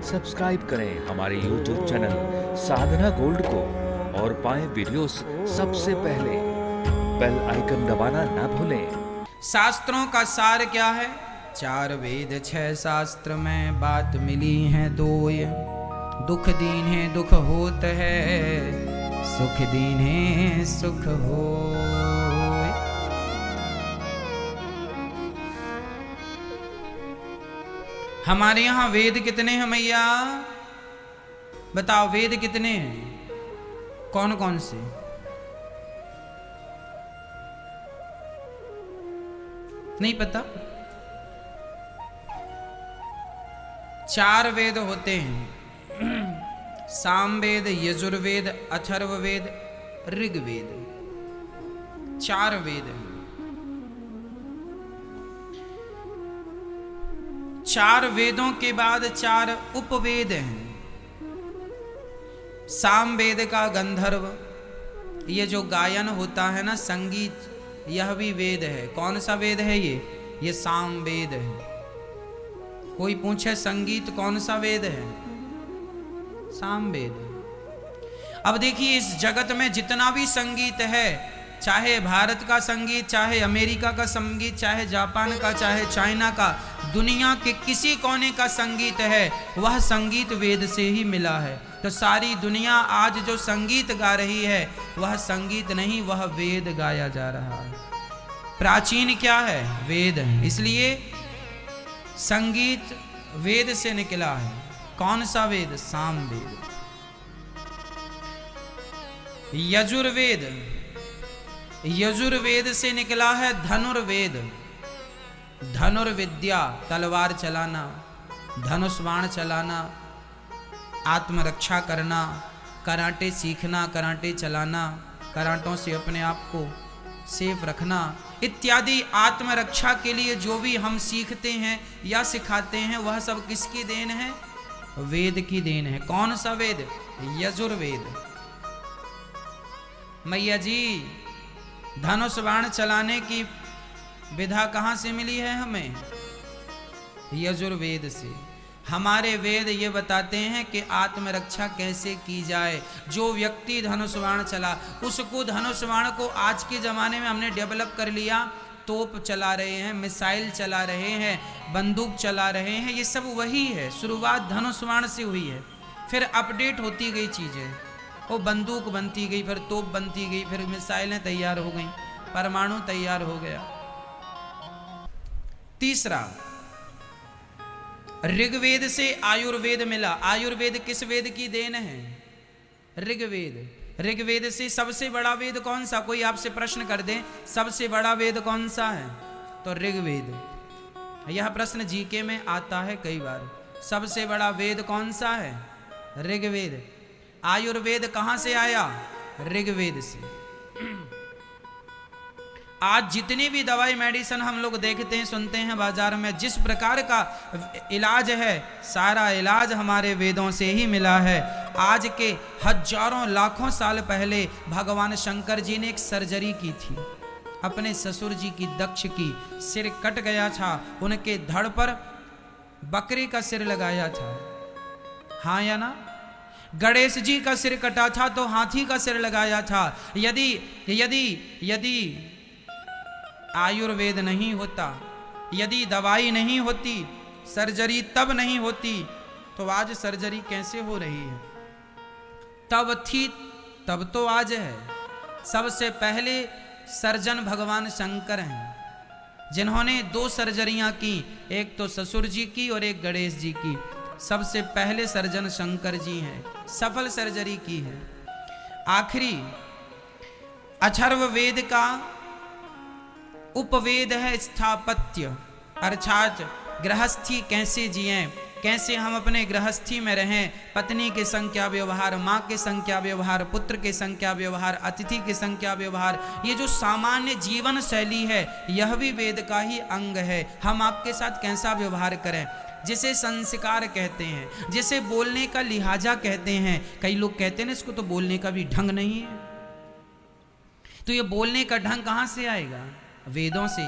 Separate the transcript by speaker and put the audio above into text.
Speaker 1: Subscribe करें हमारे YouTube channel साधना gold को और पाएं वीडियोस सबसे पहले। बेल आइकन दबाना ना भूलें।
Speaker 2: शास्त्रों का सार क्या है? 4 वेद 6 शास्त्र में बात मिली है दोय। दुख दीन है दुख होत है, सुख दीन है सुख होय। हमारे यहाँ वेद कितने हैं मैया? बताओ वेद कितने हैं? कौन कौन से? नहीं पता? 4 वेद होते हैं, सामवेद, यजुर्वेद, अथर्ववेद, ऋग्वेद। 4 वेद हैं। 4 वेदों के बाद 4 उपवेद हैं। सामवेद का गंधर्व, ये जो गायन होता है ना, संगीत, यह भी वेद है। कौन सा वेद है ये सामवेद है। कोई पूछे संगीत कौन सा वेद है? सामवेद। अब देखिए इस जगत में जितना भी संगीत है, चाहे भारत का संगीत, चाहे अमेरिका का संगीत, चाहे जापान का, चाहे चाइना का, दुनिया के किसी कोने का संगीत है, वह संगीत वेद से ही मिला है। तो सारी दुनिया आज जो संगीत गा रही है, वह संगीत नहीं, वह वेद गाया जा रहा है। प्राचीन क्या है? वेद है। इसलिए संगीत वेद से निकला है। कौन सा वेद? सामवेद। यजुर्वेद, यजुर्वेद से निकला है धनुर्वेद। धनुर्विद्या, तलवार चलाना, धनुष बाण चलाना, आत्मरक्षा करना, कराटे सीखना, कराटे चलाना, कराटों से अपने आप को सेफ रखना इत्यादि। आत्मरक्षा के लिए जो भी हम सीखते हैं या सिखाते हैं, वह सब किसकी देन है? वेद की देन है। कौन सा वेद? यजुर्वेद। मैया जी, धनुष बाण चलाने की विधा कहाँ से मिली है हमें? यजुर्वेद से। हमारे वेद ये बताते हैं कि आत्मरक्षा कैसे की जाए। जो व्यक्ति धनुष बाण चला, उसको धनुष बाण को आज के ज़माने में हमने डेवलप कर लिया। तोप चला रहे हैं, मिसाइल चला रहे हैं, बंदूक चला रहे हैं, ये सब वही है। शुरुआत धनुष बाण से हुई है, फिर अपडेट होती गई चीज़ें। वो बंदूक बनती गई, फिर तोप बनती गई, फिर मिसाइलें तैयार हो गई, परमाणु तैयार हो गया। तीसरा, ऋग्वेद से आयुर्वेद मिला। आयुर्वेद किस वेद की देन है? ऋग्वेद। ऋग्वेद से सबसे बड़ा वेद कौन सा? कोई आपसे प्रश्न कर दे, सबसे बड़ा वेद कौन सा है? तो ऋग्वेद। यह प्रश्न जीके में आता है कई बार। सबसे बड़ा वेद कौन सा है? ऋग्वेद। आयुर्वेद कहां से आया? ऋग्वेद से। आज जितनी भी दवाई मेडिसिन हम लोग देखते हैं, सुनते हैं बाजार में, जिस प्रकार का इलाज है, सारा इलाज हमारे वेदों से ही मिला है। आज के हजारों लाखों साल पहले भगवान शंकर जी ने एक सर्जरी की थी अपने ससुर जी की, दक्ष की। सिर कट गया था, उनके धड़ पर बकरे का सिर लगाया था, हाँ या ना? गणेश जी का सिर कटा था तो हाथी का सिर लगाया था। यदि यदि यदि आयुर्वेद नहीं होता, यदि दवाई नहीं होती, सर्जरी तब नहीं होती, तो आज सर्जरी कैसे हो रही है? तब थी, तब तो आज है। सबसे पहले सर्जन भगवान शंकर हैं, जिन्होंने 2 सर्जरियां की, एक तो ससुर जी की और एक गणेश जी की। सबसे पहले सर्जन शंकर जी हैं, सफल सर्जरी की है। आखिरी अथर्ववेद का उपवेद है स्थापत्य, अर्थात गृहस्थी कैसे जिएं, कैसे हम अपने गृहस्थी में रहें। पत्नी के संग क्या व्यवहार, माँ के संग क्या व्यवहार, पुत्र के संग क्या व्यवहार, अतिथि के संग क्या व्यवहार। ये जो सामान्य जीवन शैली है, यह भी वेद का ही अंग है। हम आपके साथ कैसा व्यवहार करें, जिसे संस्कार कहते हैं, जिसे बोलने का लिहाजा कहते हैं। कई लोग कहते हैं ना, इसको तो बोलने का भी ढंग नहीं है। तो ये बोलने का ढंग कहाँ से आएगा? वेदों से।